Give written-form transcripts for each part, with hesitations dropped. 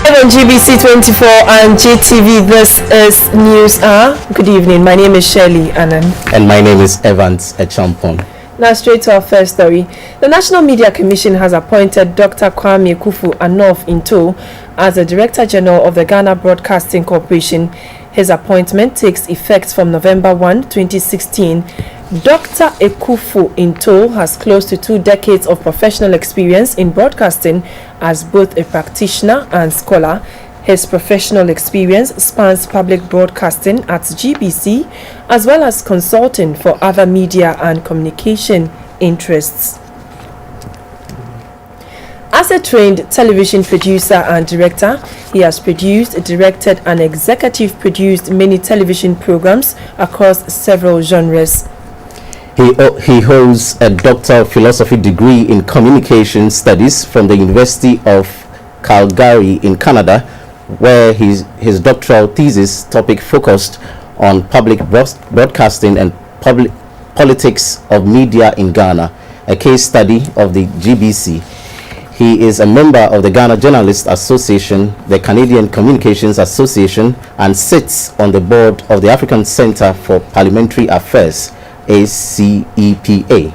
On GBC24 and GTV, this is News Hour. Good evening. My name is Shirley Annan. And my name is Evans Echampon. Now straight to our first story. The National Media Commission has appointed Dr. Kwame Kufuor-Addo as the Director General of the Ghana Broadcasting Corporation. His appointment takes effect from November 1, 2016. Dr. Kufuor-Addo has close to 2 decades of professional experience in broadcasting as both a practitioner and scholar. His professional experience spans public broadcasting at GBC as well as consulting for other media and communication interests. As a trained television producer and director, he has produced, directed and executive produced many television programs across several genres. He holds a Doctor of Philosophy degree in Communication Studies from the University of Calgary in Canada, where his doctoral thesis topic focused on public broadcasting and politics of media in Ghana, a case study of the GBC. He is a member of the Ghana Journalists Association, the Canadian Communications Association, and sits on the board of the African Centre for Parliamentary Affairs, ACEPA.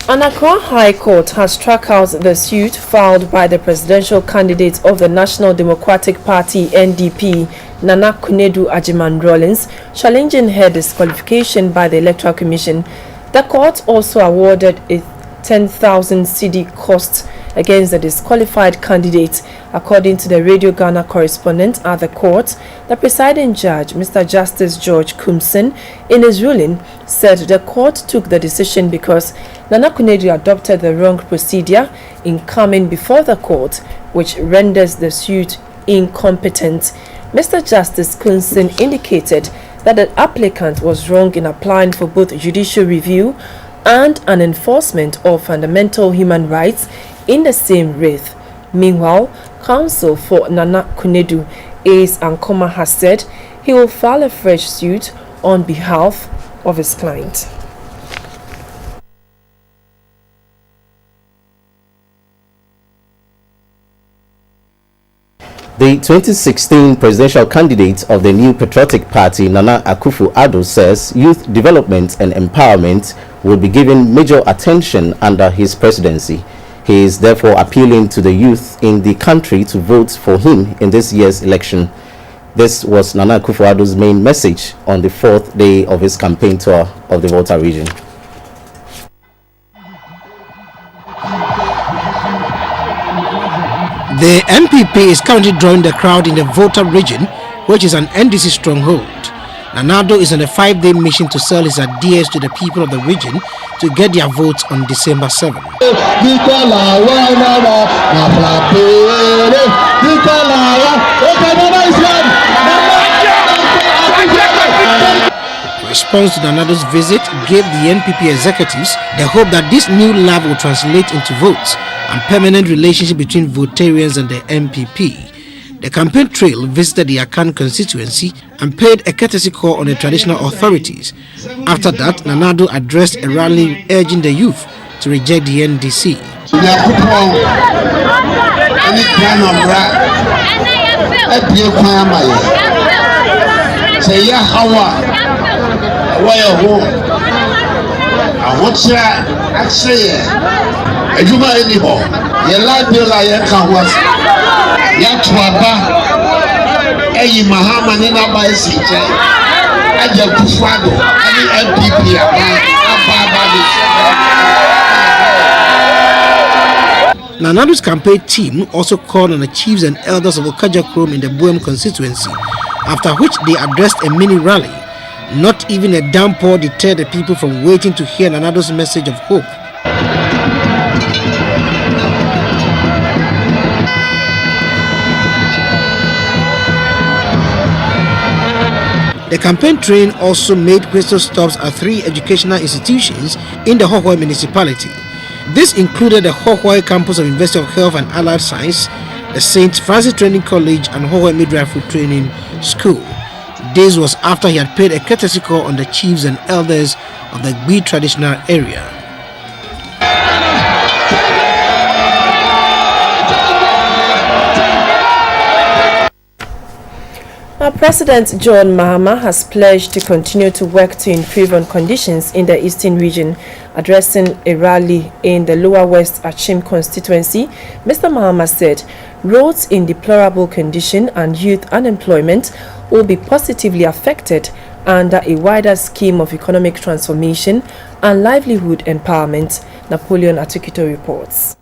An Accra High Court has struck out the suit filed by the presidential candidate of the National Democratic Party NDP, Nana Konadu Agyeman-Rawlings, challenging her disqualification by the Electoral Commission. The court also awarded a 10,000 cedi cost against the disqualified candidate. According to the Radio Ghana correspondent at the court, the presiding judge, Mr. Justice George Kumson, in his ruling, said the court took the decision because Nana Konadu adopted the wrong procedure in coming before the court, which renders the suit incompetent. Mr. Justice Kumson indicated that the applicant was wrong in applying for both judicial review and an enforcement of fundamental human rights in the same breath. Meanwhile, counsel for Nana Konadu, Ace Ankoma, has said he will file a fresh suit on behalf of his client. The 2016 presidential candidate of the New Patriotic Party, Nana Akufo-Addo, says youth development and empowerment will be given major attention under his presidency. He is therefore appealing to the youth in the country to vote for him in this year's election. This was Nana Akufo-Addo's main message on the 4th day of his campaign tour of the Volta region. The NPP is currently drawing the crowd in the Volta region, which is an NDC stronghold. Nana is on a 5-day mission to sell his ideas to the people of the region to get their votes on December 7. Response to Nanado's visit gave the NPP executives the hope that this new love will translate into votes and permanent relationship between Votarians and the NPP. The campaign trail visited the Akan constituency and paid a courtesy call on the traditional authorities. After that, Nanado addressed a rally urging the youth to reject the NDC. Nanado's campaign team also called on the chiefs and elders of Okaja Krom in the Boem constituency, after which they addressed a mini rally. Not even a downpour deterred the people from waiting to hear Nanado's message of hope. The campaign train also made question stops at 3 educational institutions in the Hohoe municipality. This included the Hohoi campus of University of Health and Allied Science, the St. Francis Training College and Hohoi Midwifery Training School. This was after he had paid a courtesy call on the chiefs and elders of the GBC traditional area. Now, President John Mahama has pledged to continue to work to improve on conditions in the eastern region. Addressing a rally in the Lower West Achim constituency, Mr. Mahama said roads in deplorable condition and youth unemployment will be positively affected under a wider scheme of economic transformation and livelihood empowerment. Napoleon Atukito reports.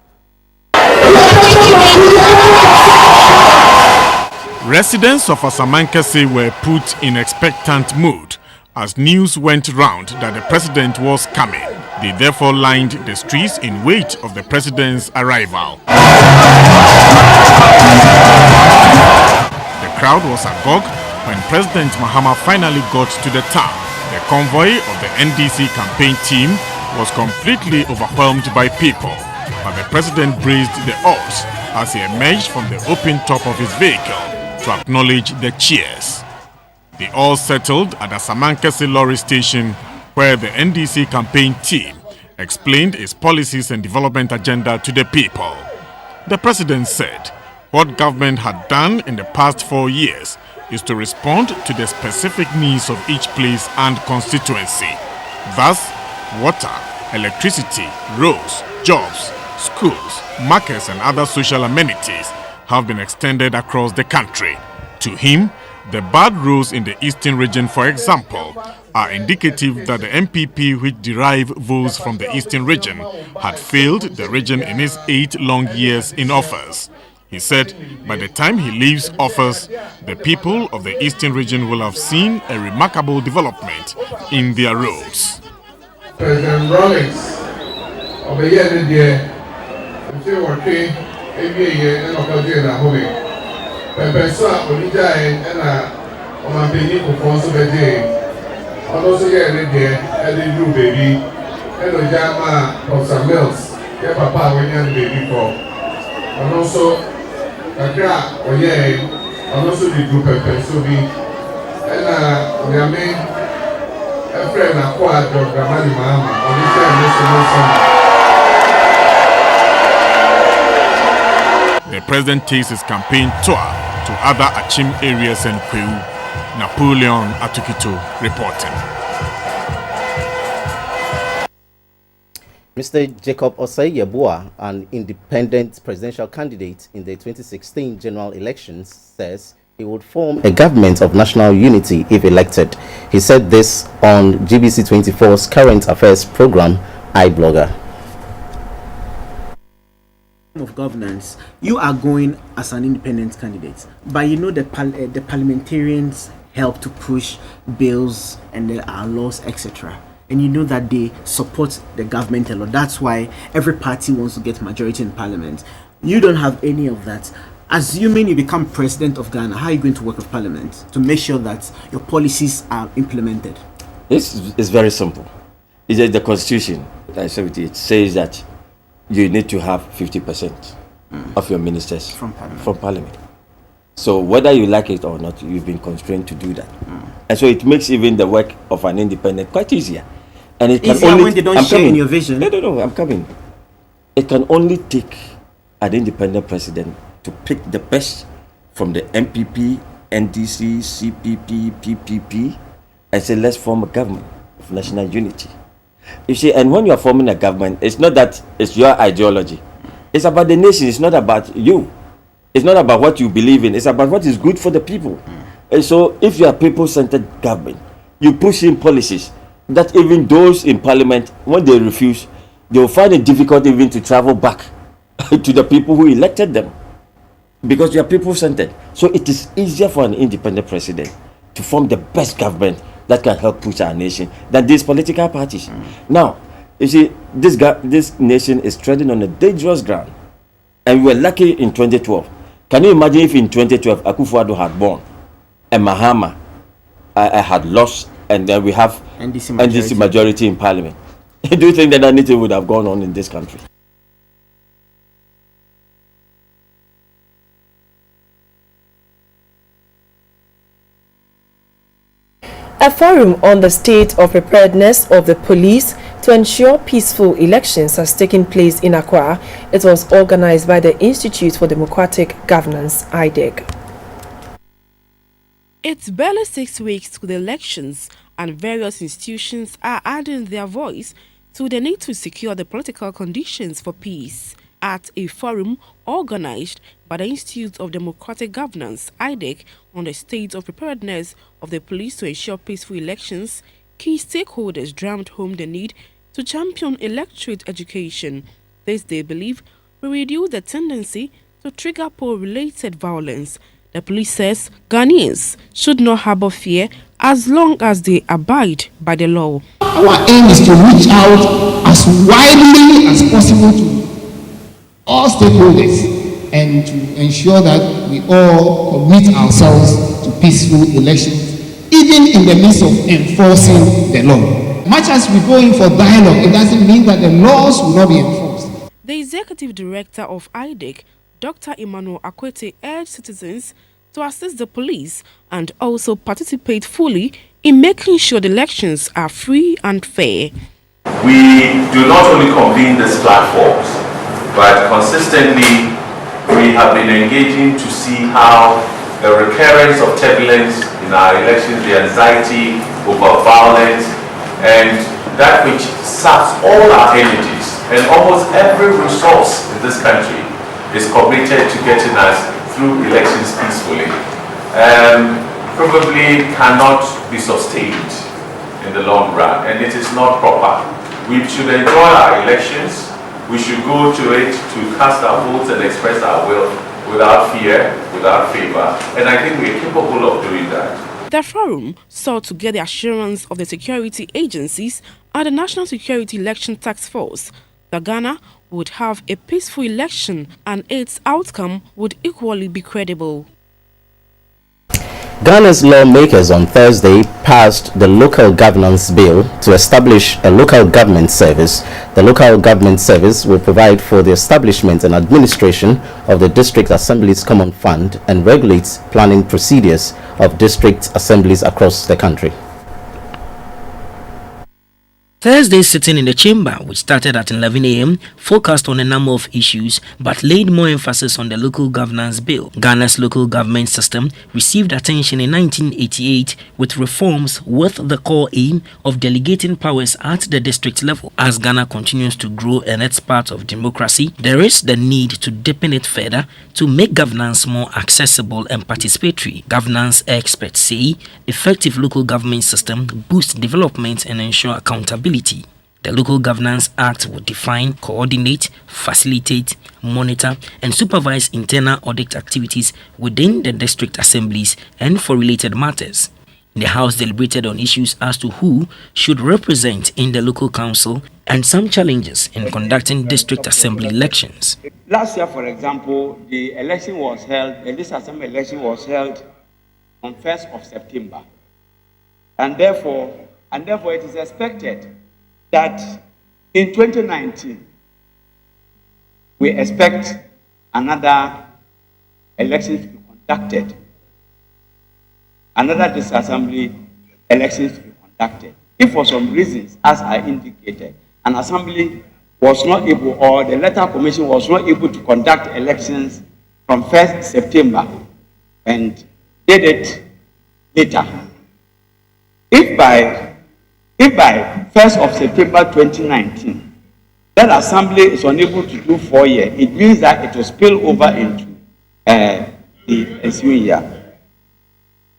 Residents of Asamankese were put in expectant mood as news went round that the president was coming. They therefore lined the streets in wait of the president's arrival. The crowd was agog when President Mahama finally got to the town. The convoy of the NDC campaign team was completely overwhelmed by people, but the president braved the odds as he emerged from the open top of his vehicle to acknowledge the cheers. They all settled at the Asamankese lorry station, where the NDC campaign team explained its policies and development agenda to the people. The president said what government had done in the past 4 years is to respond to the specific needs of each place and constituency. Thus, water, electricity, roads, jobs, schools, markets and other social amenities have been extended across the country. To him, the bad roads in the eastern region, for example, are indicative that the MPP, which derive votes from the eastern region, had failed the region in its 8 long years in office. He said by the time he leaves office, the people of the eastern region will have seen a remarkable development in their roads. President Rawlings of the year in the every year and occasion at home. Pepesa, Olija, and a Mampini for Day. Also, get a day, and the new baby, and the Jama of some mills, get papa when you're the baby for. And also, a crack or yea, and also the group of Pensobi, and we are made a friend acquired of Gramani Mama, or the same. The president takes his campaign tour to other Achim areas and Kwewu. Napoleon Atukito reporting. Mr. Jacob Osei Yeboah, an independent presidential candidate in the 2016 general elections, says he would form a government of national unity if elected. He said this on GBC24's current affairs program, iBlogger. Of governance, you are going as an independent candidate, but you know the parliamentarians help to push bills and there are laws, etc. And you know that they support the government a lot. That's why every party wants to get majority in parliament. You don't have any of that. Assuming you become president of Ghana, how are you going to work with parliament to make sure that your policies are implemented? It's very simple. It's just the constitution, it says that you need to have 50% of your ministers from parliament. So whether you like it or not, you've been constrained to do that. And so it makes even the work of an independent quite easier. And it can easier only, when they don't I'm share coming. in your vision. No, I'm coming. It can only take an independent president to pick the best from the MPP, NDC, CPP, PPP, and say let's form a government of national unity. You see, and when you are forming a government, it's not that it's your ideology. It's about the nation. It's not about you. It's not about what you believe in. It's about what is good for the people. And so if you are people-centered government, you push in policies that even those in parliament, when they refuse, they will find it difficult even to travel back to the people who elected them, because you are people-centered. So it is easier for an independent president to form the best government that can help push our nation than these political parties. Now, you see, this nation is treading on a dangerous ground, and we were lucky in 2012. Can you imagine if in 2012 Akufo-Addo had won and Mahama had lost, and then we have NDC majority in parliament? Do you think that anything would have gone on in this country? A forum on the state of preparedness of the police to ensure peaceful elections has taken place in Accra. It was organized by the Institute for Democratic Governance, IDEG. It's barely 6 weeks to the elections, and various institutions are adding their voice to the need to secure the political conditions for peace. At a forum organized by the Institute of Democratic Governance, IDEC, on the state of preparedness of the police to ensure peaceful elections, key stakeholders drummed home the need to champion electorate education. This, they believe, will reduce the tendency to trigger poll-related violence. The police says Ghanaians should not harbor fear as long as they abide by the law. Our aim is to reach out as widely as possible to all stakeholders and to ensure that we all commit ourselves to peaceful elections, even in the midst of enforcing the law. Much as we go in for dialogue, it doesn't mean that the laws will not be enforced. The executive director of IDEC, Dr. Emmanuel Akwete, urged citizens to assist the police and also participate fully in making sure the elections are free and fair. We do not only convene these platforms, but consistently we have been engaging to see how the recurrence of turbulence in our elections, the anxiety over violence, and that which saps all our energies and almost every resource in this country is committed to getting us through elections peacefully, probably cannot be sustained in the long run, and it is not proper. We should enjoy our elections. We should go to it to cast our votes and express our will without fear, without favor, and I think we're capable of doing that. The forum sought to get the assurance of the security agencies and the National Security Election Task Force that Ghana would have a peaceful election and its outcome would equally be credible. Ghana's lawmakers on Thursday passed the Local Governance Bill to establish a local government service. The local government service will provide for the establishment and administration of the District Assembly's Common Fund and regulates planning procedures of district assemblies across the country. Thursday's sitting in the chamber, which started at 11 a.m., focused on a number of issues but laid more emphasis on the local governance bill. Ghana's local government system received attention in 1988 with reforms with the core aim of delegating powers at the district level. As Ghana continues to grow in its part of democracy, there is the need to deepen it further to make governance more accessible and participatory. Governance experts say effective local government system boosts development and ensure accountability. The Local Governance Act will define, coordinate, facilitate, monitor, and supervise internal audit activities within the district assemblies and for related matters. The House deliberated on issues as to who should represent in the local council and some challenges in conducting district assembly elections. Last year, for example, the election was held, the district assembly election was held on 1st of September. And therefore it is expected that in 2019, we expect another election to be conducted, another district assembly elections to be conducted. If for some reasons, as I indicated, an assembly was not able, or the electoral commission was not able to conduct elections from 1st September and did it later. If by 1st of September 2019, that assembly is unable to do 4 years, it means that it will spill over into the ensuing year.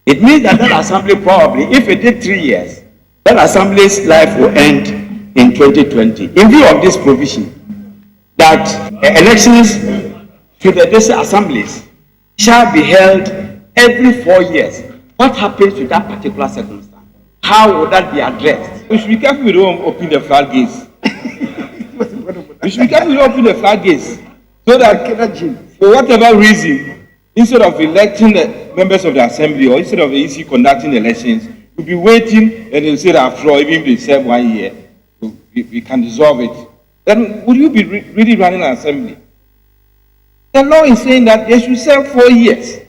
It means that assembly probably, if it did 3 years, that assembly's life will end in 2020. In view of this provision, that elections to the district assemblies shall be held every 4 years. What happens to that particular circumstance? How would that be addressed? We should be careful we don't open the floodgates. We should be careful we don't open the floodgates. So that, for whatever reason, instead of electing the members of the assembly or instead of the EC conducting elections, we'll be waiting and they'll say that after all, even if they serve 1 year, we can dissolve it. Then would you be really running an assembly? The law is saying that they should serve 4 years.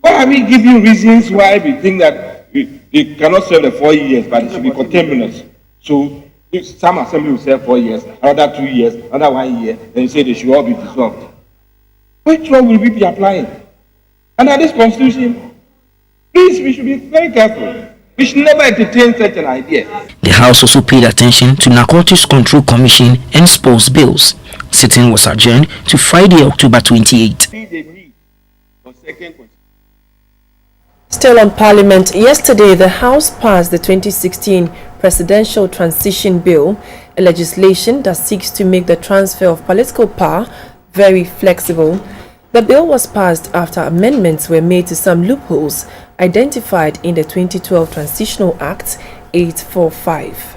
Why are we giving reasons why we think that they cannot serve the 4 years, but it should be contemporaneous. So if some assembly will serve 4 years, another 2 years, another 1 year, then you say they should all be dissolved. Which one will we be applying? Under this constitution, please, we should be very careful. We should never entertain such an idea. The House also paid attention to Narcotics Control Commission and sports bills. Sitting was adjourned to Friday, October 28. Still on Parliament, yesterday the House passed the 2016 Presidential Transition Bill, a legislation that seeks to make the transfer of political power very flexible. The bill was passed after amendments were made to some loopholes identified in the 2012 Transitional Act 845.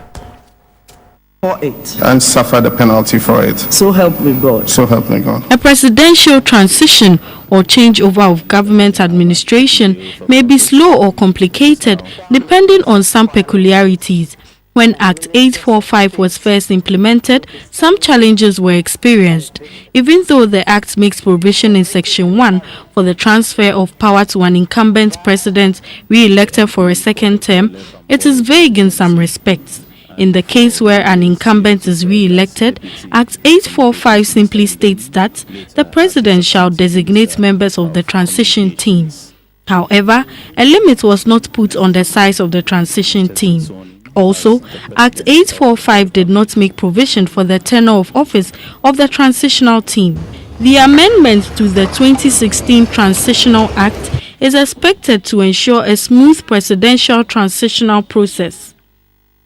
And suffer the penalty for it. So help me God. So help me God. A presidential transition or changeover of government administration may be slow or complicated depending on some peculiarities. When Act 845 was first implemented, some challenges were experienced. Even though the Act makes provision in Section 1 for the transfer of power to an incumbent president re-elected for a second term, it is vague in some respects. In the case where an incumbent is re-elected, Act 845 simply states that the president shall designate members of the transition team. However, a limit was not put on the size of the transition team. Also, Act 845 did not make provision for the tenure of office of the transitional team. The amendment to the 2016 Transitional Act is expected to ensure a smooth presidential transitional process.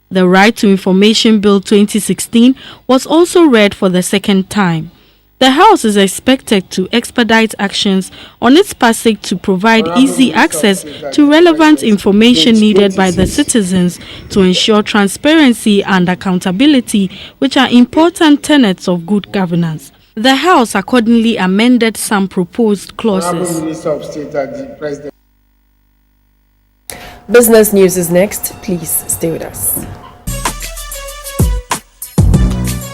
The Right to Information Bill 2016 was also read for the second time. The House is expected to expedite actions on its passage to provide easy access to relevant information needed by the citizens to ensure transparency and accountability, which are important tenets of good governance. The House accordingly amended some proposed clauses. Business news is next. Please stay with us.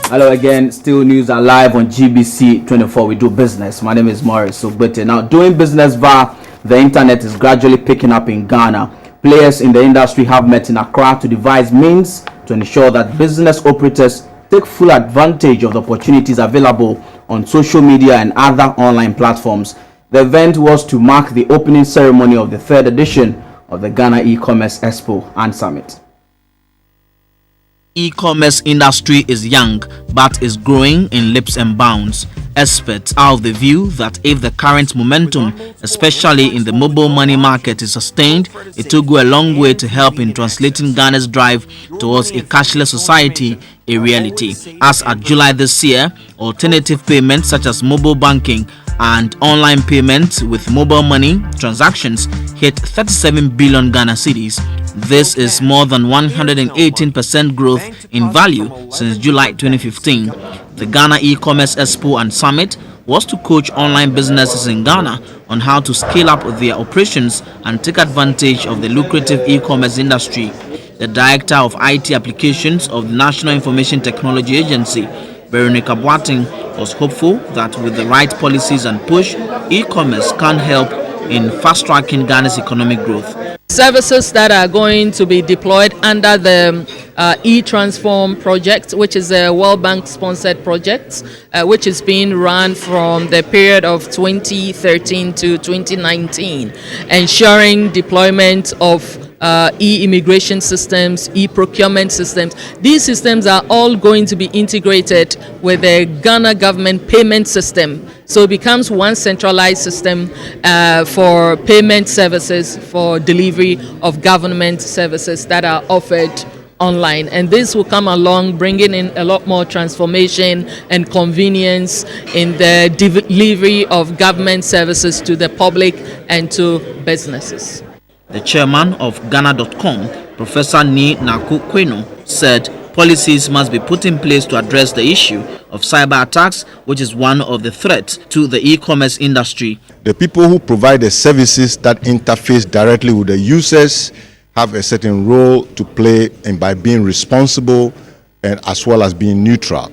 Hello again, still news are live on GBC24. We do business. My name is Morris Ogbete. Now, doing business via the internet is gradually picking up in Ghana. Players in the industry have met in Accra to devise means to ensure that business operators take full advantage of the opportunities available on social media and other online platforms. The event was to mark the opening ceremony of the third edition of the Ghana E-Commerce Expo and Summit. E-commerce industry is young but is growing in leaps and bounds. Experts are of the view that if the current momentum, especially in the mobile money market, is sustained, it will go a long way to help in translating Ghana's drive towards a cashless society a reality. As at July this year, alternative payments such as mobile banking and online payments with mobile money transactions hit 37 billion Ghana cedis. This is more than 118% growth in value since July 2015. The Ghana E-Commerce Expo and Summit was to coach online businesses in Ghana on how to scale up their operations and take advantage of the lucrative e-commerce industry. The Director of IT Applications of the National Information Technology Agency, Veronica Boateng, was hopeful that with the right policies and push, e-commerce can help in fast-tracking Ghana's economic growth. Services that are going to be deployed under the e-Transform project, which is a World Bank sponsored project, which is being run from the period of 2013 to 2019, ensuring deployment of e-immigration systems, e-procurement systems. These systems are all going to be integrated with the Ghana government payment system. So it becomes one centralized system for payment services, for delivery of government services that are offered online. And this will come along bringing in a lot more transformation and convenience in the delivery of government services to the public and to businesses. The chairman of Ghana.com, Professor Ni Naku Kweno, said policies must be put in place to address the issue of cyber attacks, which is one of the threats to the e-commerce industry. The people who provide the services that interface directly with the users have a certain role to play, and by being responsible and as well as being neutral.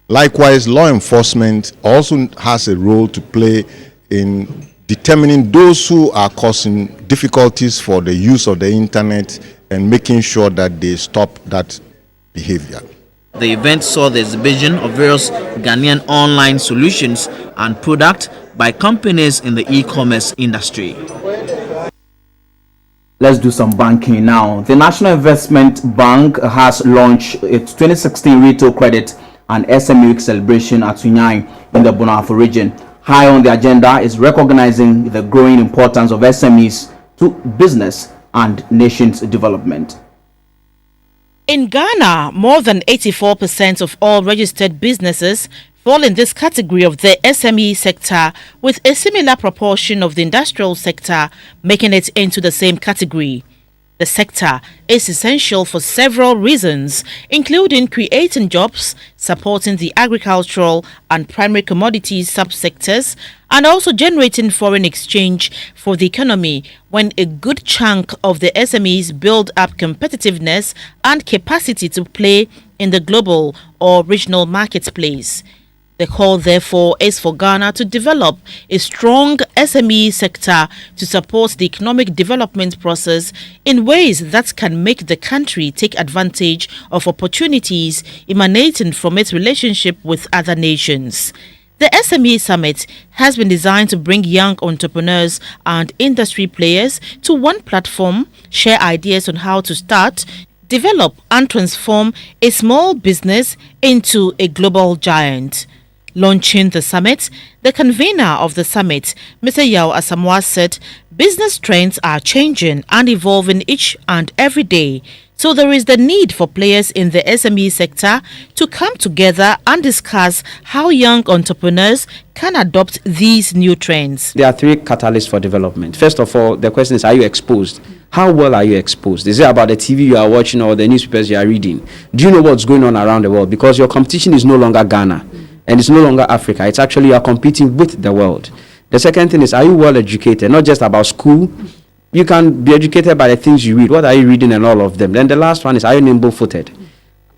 Likewise, law enforcement also has a role to play in determining those who are causing difficulties for the use of the internet and making sure that they stop that behavior. The event saw the exhibition of various Ghanaian online solutions and products by companies in the e-commerce industry. Let's do some banking now. The National Investment Bank has launched its 2016 Retail Credit and SME Week celebration at Sunyai in the Bonafo region. High on the agenda is recognizing the growing importance of SMEs to business and nation's development. In Ghana, more than 84% of all registered businesses fall in this category of the SME sector, with a similar proportion of the industrial sector making it into the same category. The sector is essential for several reasons, including creating jobs, supporting the agricultural and primary commodities subsectors, and also generating foreign exchange for the economy when a good chunk of the SMEs build up competitiveness and capacity to play in the global or regional marketplace. The call, therefore, is for Ghana to develop a strong SME sector to support the economic development process in ways that can make the country take advantage of opportunities emanating from its relationship with other nations. The SME Summit has been designed to bring young entrepreneurs and industry players to one platform, share ideas on how to start, develop and transform a small business into a global giant. Launching the summit, the convener of the summit, Mr. Yao Asamoah, said business trends are changing and evolving each and every day. So there is the need for players in the SME sector to come together and discuss how young entrepreneurs can adopt these new trends. There are three catalysts for development. First of all, the question is, are you exposed? How well are you exposed? Is it about the TV you are watching or the newspapers you are reading? Do you know what's going on around the world? Because your competition is no longer Ghana. And it's no longer Africa. It's actually you are competing with the world. The second thing is, are you well educated? Not just about school. You can be educated by the things you read. What are you reading and all of them? Then the last one is, are you nimble-footed?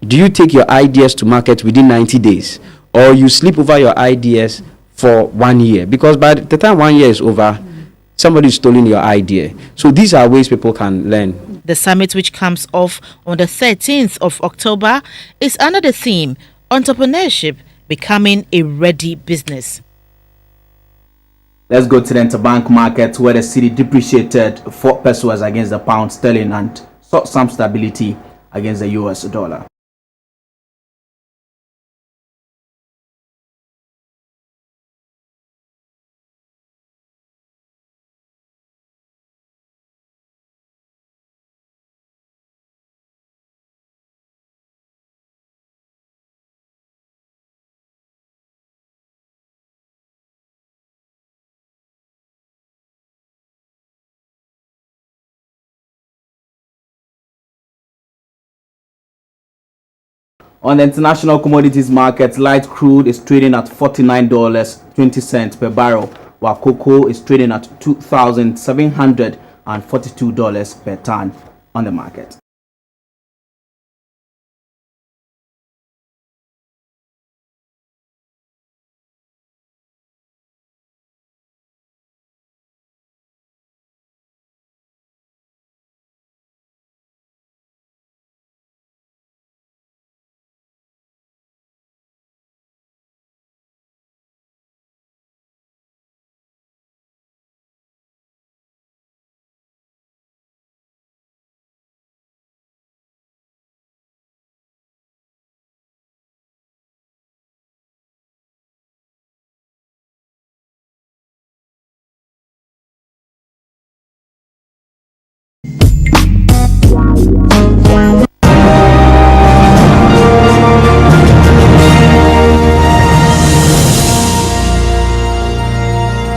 Do you take your ideas to market within 90 days? Or you sleep over your ideas for 1 year? Because by the time 1 year is over, somebody's stolen your idea. So these are ways people can learn. The summit, which comes off on the 13th of October, is under the theme, Entrepreneurship Becoming a Ready Business. Let's go to the interbank market, where the cedi depreciated 4 pesos against the pound sterling and saw some stability against the US dollar. On the international commodities market, light crude is trading at $49.20 per barrel, while cocoa is trading at $2,742 per ton on the market.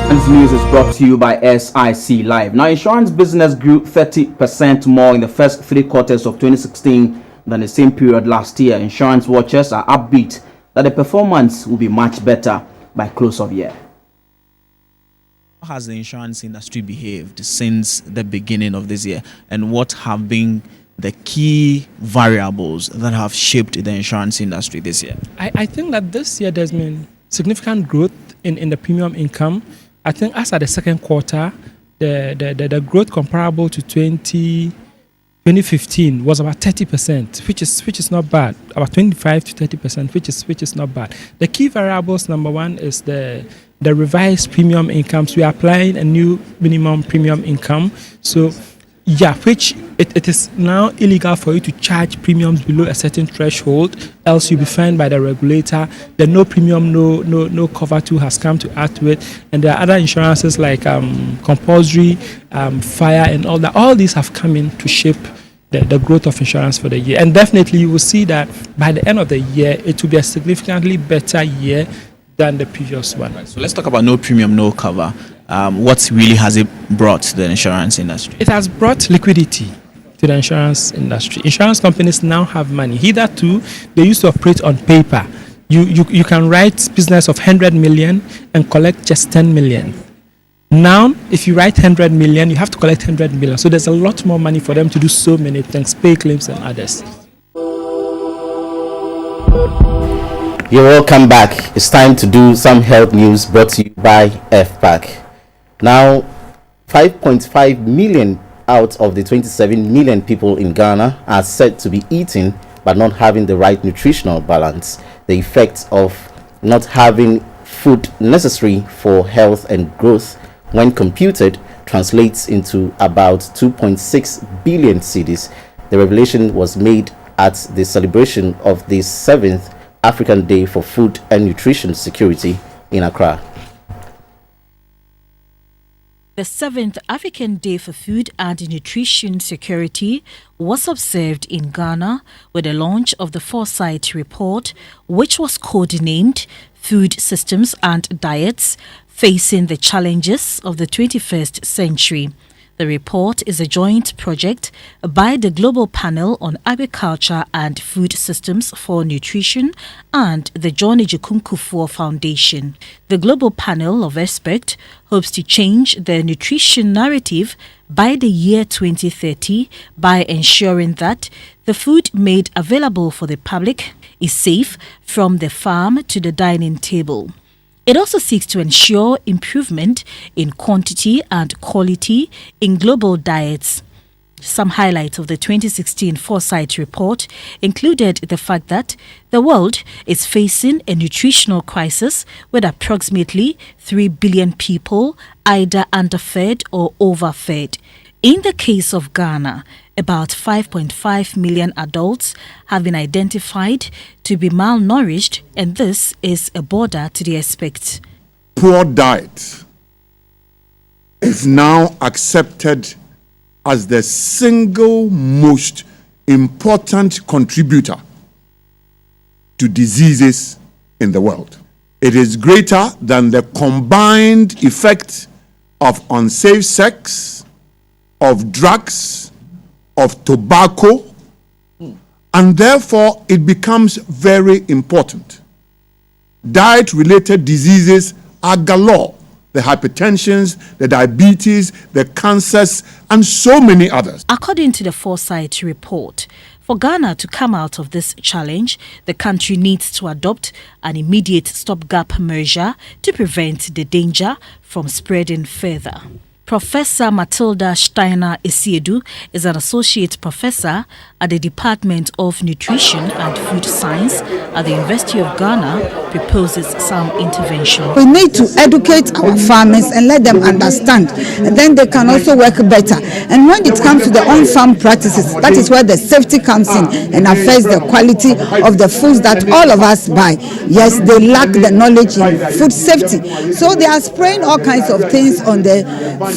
This news is brought to you by SIC Live. Now, insurance business grew 30% more in the first 3 quarters of 2016 than the same period last year. Insurance watchers are upbeat that the performance will be much better by close of year. How has the insurance industry behaved since the beginning of this year, and what have been the key variables that have shaped the insurance industry this year? I think that this year there's been significant growth in the premium income, I think as at the second quarter, the growth comparable to 2015 was about 30%, which is not bad. About 25 to 30%, which is not bad. The key variables, number one, is the revised premium incomes. We are applying a new minimum premium income. So, yeah, which it is now illegal for you to charge premiums below a certain threshold, else you'll be fined by the regulator. The no premium, no cover too has come to add to it. And there are other insurances like compulsory, fire and all that. All these have come in to shape the growth of insurance for the year. And definitely you will see that by the end of the year, it will be a significantly better year than the previous one. Right, so let's talk about no premium, no cover. What really has it brought to the insurance industry? It has brought liquidity to the insurance industry. Insurance companies now have money. Hitherto, they used to operate on paper. You can write business of 100 million and collect just 10 million. Now, if you write 100 million, you have to collect 100 million. So there's a lot more money for them to do so many things, pay claims and others. You're welcome back. It's time to do some health news brought to you by FPAC. Now, 5.5 million out of the 27 million people in Ghana are said to be eating but not having the right nutritional balance. The effect of not having food necessary for health and growth, when computed, translates into about 2.6 billion cedis. The revelation was made at the celebration of the 7th African Day for Food and Nutrition Security in Accra. The 7th African Day for Food and Nutrition Security was observed in Ghana with the launch of the Foresight Report, which was codenamed Food Systems and Diets Facing the Challenges of the 21st Century. The report is a joint project by the Global Panel on Agriculture and Food Systems for Nutrition and the John Ejikun Kufuor Foundation. The Global Panel of Experts hopes to change the nutrition narrative by the year 2030 by ensuring that the food made available for the public is safe from the farm to the dining table. It also seeks to ensure improvement in quantity and quality in global diets. Some highlights of the 2016 Foresight Report included the fact that the world is facing a nutritional crisis with approximately 3 billion people either underfed or overfed. In the case of Ghana, about 5.5 million adults have been identified to be malnourished, and this is a border to the expect. Poor diet is now accepted as the single most important contributor to diseases in the world. It is greater than the combined effect of unsafe sex, of drugs, of tobacco, and therefore it becomes very important. Diet-related diseases are galore. The hypertensions, the diabetes, the cancers, and so many others. According to the Foresight Report, for Ghana to come out of this challenge, the country needs to adopt an immediate stopgap measure to prevent the danger from spreading further. Professor Matilda Steiner Esiedu is an associate professor at the Department of Nutrition and Food Science at the University of Ghana, proposes some intervention. We need to educate our farmers and let them understand, and then they can also work better. And when it comes to the on-farm practices, that is where the safety comes in and affects the quality of the foods that all of us buy. Yes, they lack the knowledge in food safety. So they are spraying all kinds of things on the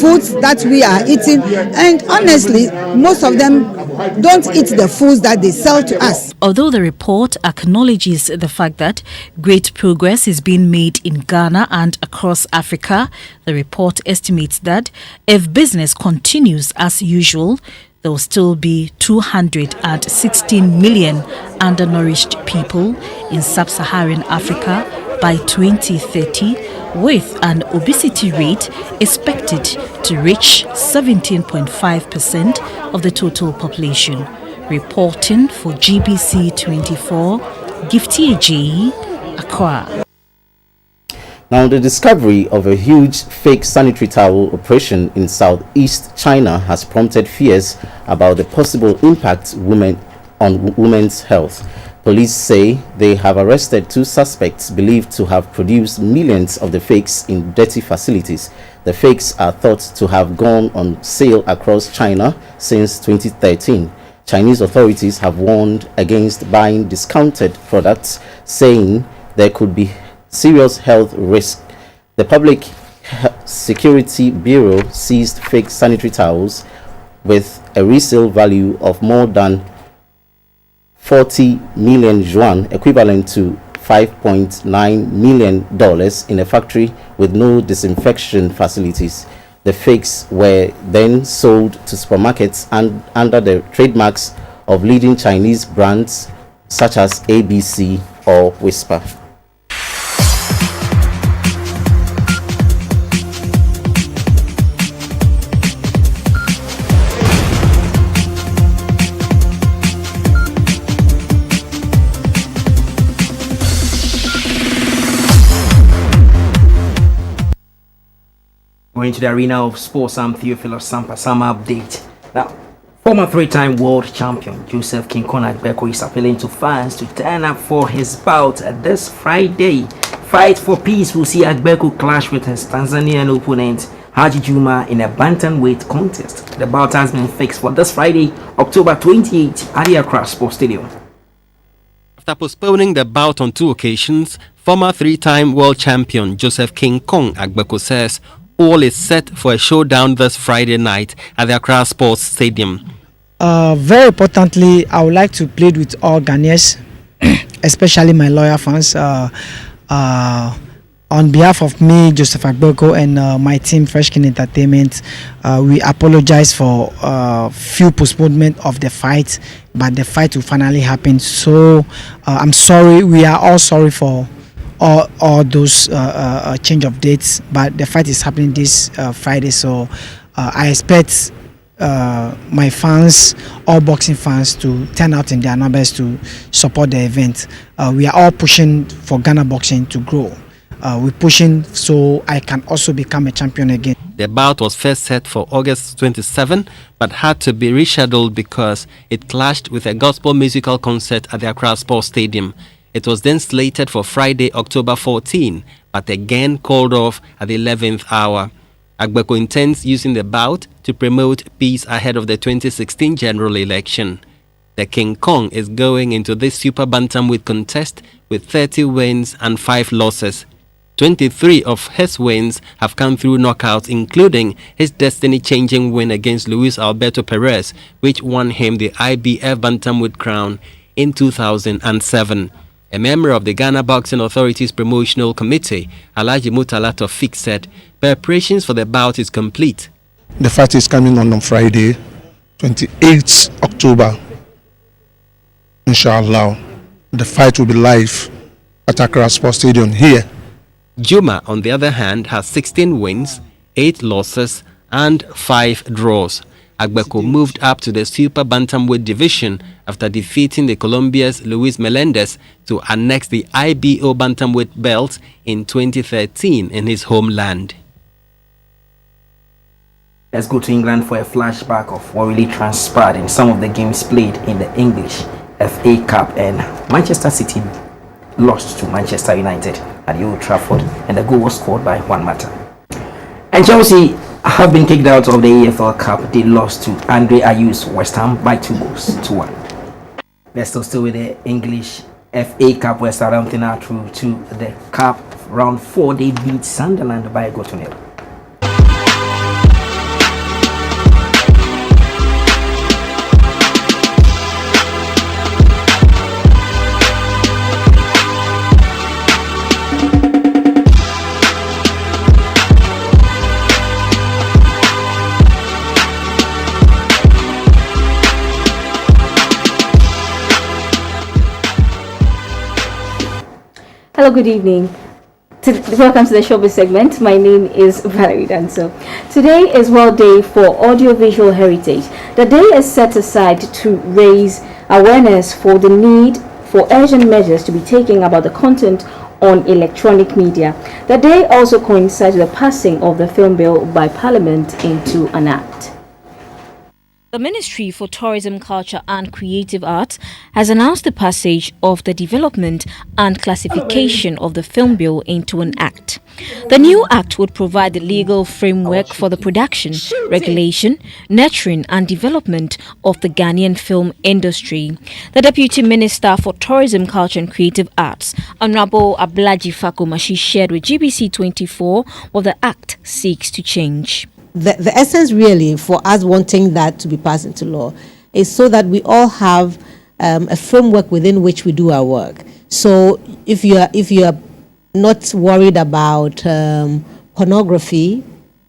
foods that we are eating, and honestly, most of them don't eat the foods that they sell to us. Although the report acknowledges the fact that great progress is being made in Ghana and across Africa, the report estimates that if business continues as usual, there will still be 216 million undernourished people in sub-Saharan Africa by 2030, with an obesity rate expected to reach 17.5% of the total population. Reporting for GBC24, Gifty Ajayi, Accra. Now, the discovery of a huge fake sanitary towel operation in southeast China has prompted fears about the possible impact on women's health. Police say they have arrested 2 suspects believed to have produced millions of the fakes in dirty facilities. The fakes are thought to have gone on sale across China since 2013. Chinese authorities have warned against buying discounted products, saying there could be serious health risk. The Public Security Bureau seized fake sanitary towels with a resale value of more than 40 million yuan, equivalent to $5.9 million, in a factory with no disinfection facilities. The fakes were then sold to supermarkets and under the trademarks of leading Chinese brands such as ABC or Whisper. Going to the arena of sports, I'm Theophilus Sampasama update. Now, former 3-time world champion Joseph King Kong Agbeko is appealing to fans to turn up for his bout this Friday. Fight for Peace will see Agbeko clash with his Tanzanian opponent Haji Juma in a bantamweight contest. The bout has been fixed for this Friday, October 28 at the Accra Sports Stadium. After postponing the bout on 2 occasions, former 3-time world champion Joseph King Kong Agbeko says all is set for a showdown this Friday night at the Accra Sports Stadium. Very importantly, I would like to plead with all Ghanaians, especially my loyal fans, on behalf of me, Joseph Agbeko, and my team, Fresh King Entertainment. We apologize for few postponement of the fight, but the fight will finally happen. So I'm sorry. We are all sorry for all those change of dates, but the fight is happening this Friday, so I expect my fans, all boxing fans, to turn out in their numbers to support the event. We are all pushing for Ghana boxing to grow. We're pushing so I can also become a champion again. The bout was first set for August 27, but had to be rescheduled because it clashed with a gospel musical concert at the Accra Sports Stadium. It was then slated for Friday, October 14, but again called off at the 11th hour. Agbeko intends using the bout to promote peace ahead of the 2016 general election. The King Kong is going into this super bantamweight contest with 30 wins and 5 losses. 23 of his wins have come through knockouts, including his destiny-changing win against Luis Alberto Perez, which won him the IBF bantamweight crown in 2007. A member of the Ghana Boxing Authority's promotional committee, Alhaji Murtala Tawfiq, said preparations for the bout is complete. The fight is coming on Friday, 28th October. Inshallah, the fight will be live at Accra Sports Stadium here. Juma, on the other hand, has 16 wins, 8 losses, and 5 draws. Agbeko moved up to the super bantamweight division after defeating the Colombia's Luis Melendez to annex the IBO bantamweight belt in 2013 in his homeland. Let's go to England for a flashback of what really transpired in some of the games played in the English FA Cup, and Manchester City lost to Manchester United at the Old Trafford, and the goal was scored by Juan Mata. And Chelsea have been kicked out of the EFL Cup. They lost to Andre Ayew's West Ham by 2-1. They're still with the English FA Cup, where Southampton are through to the Cup. Round 4, they beat Sunderland by a goal to nil. Hello, good evening. Welcome to the Showbiz segment. My name is Valerie Danso. Today is World Day for Audiovisual Heritage. The day is set aside to raise awareness for the need for urgent measures to be taken about the content on electronic media. The The day also coincides with the passing of the film bill by Parliament into an act. The Ministry for Tourism, Culture and Creative Arts has announced the passage of the development and classification of the film bill into an act. The new act would provide the legal framework for the production, regulation, nurturing and development of the Ghanaian film industry. The Deputy Minister for Tourism, Culture and Creative Arts, Honorable Ablaji Fakomashi, shared with GBC24 what the act seeks to change. The essence really for us wanting that to be passed into law is so that we all have a framework within which we do our work. So if you are not worried about pornography,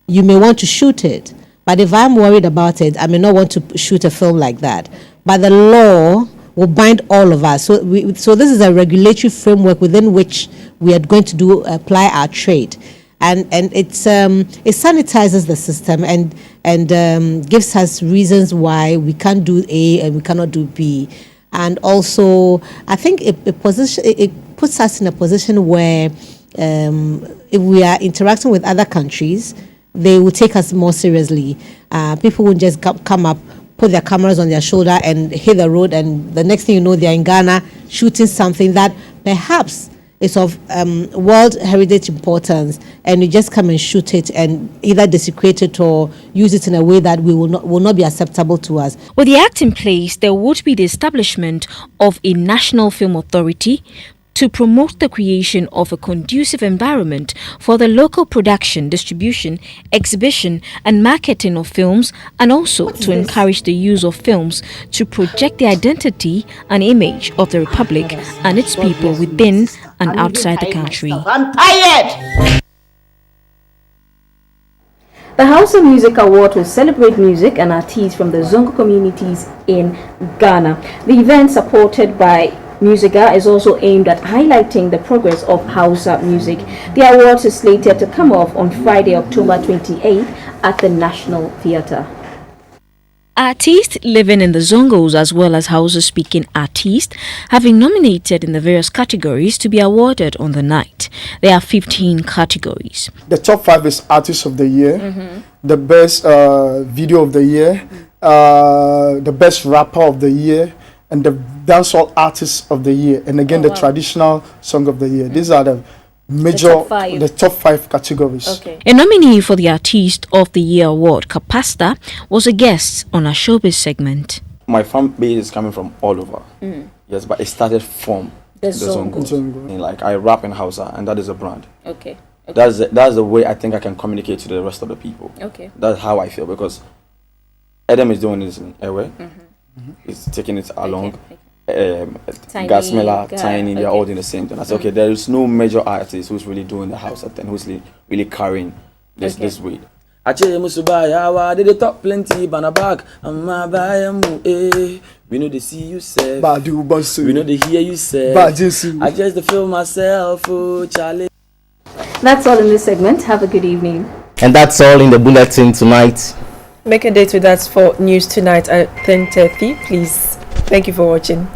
you may want to shoot it. But if I'm worried about it, I may not want to shoot a film like that. But the law will bind all of us. So this is a regulatory framework within which we are going to apply our trade. And it sanitizes the system and gives us reasons why we can't do A and we cannot do B. And also, I think it puts us in a position where if we are interacting with other countries, they will take us more seriously. People won't just come up, put their cameras on their shoulder and hit the road, and the next thing you know, they're in Ghana shooting something that perhaps is of world heritage importance, and you just come and shoot it and either desecrate it or use it in a way that will not be acceptable to us. With the act in place, there would be the establishment of a national film authority to promote the creation of a conducive environment for the local production, distribution, exhibition and marketing of films, and also to encourage the use of films to project the identity and image of the Republic and its people within and outside the country. I'm tired! The House of Music Award will celebrate music and artists from the Zongo communities in Ghana. The event, supported by Musica, is also aimed at highlighting the progress of Hausa music. The awards is slated to come off on Friday, October 28th at the National Theatre. Artists living in the Zongos as well as Hausa-speaking artists have been nominated in the various categories to be awarded on the night. There are 15 categories. The top 5 is Artist of the Year, the Best Video of the Year, the Best Rapper of the Year, and the Dancehall Artist of the Year, and again the Traditional Song of the Year. These are the major, the top 5 categories. Okay. A nominee for the Artist of the Year award, Kapasta, was a guest on our showbiz segment. My fan base is coming from all over. Yes, but it started from the Zongo. And like I rap in Hausa, and that is a brand. Okay. That's the way I think I can communicate to the rest of the people. Okay. That's how I feel, because Adam is doing this in a way. He's taking it along. Gasmela, Tiny, they're all doing the same thing. I said, okay, there is no major artist who's really doing the house thing, who's really carrying this weight. Ache musubaya wa did talk plenty bana back amma baya mu we know they see you say we know they hear you say I just feel myself Charlie. That's all in this segment. Have a good evening. And that's all in the bulletin tonight. Make a date with us for news tonight at 10:30, please. Thank you for watching.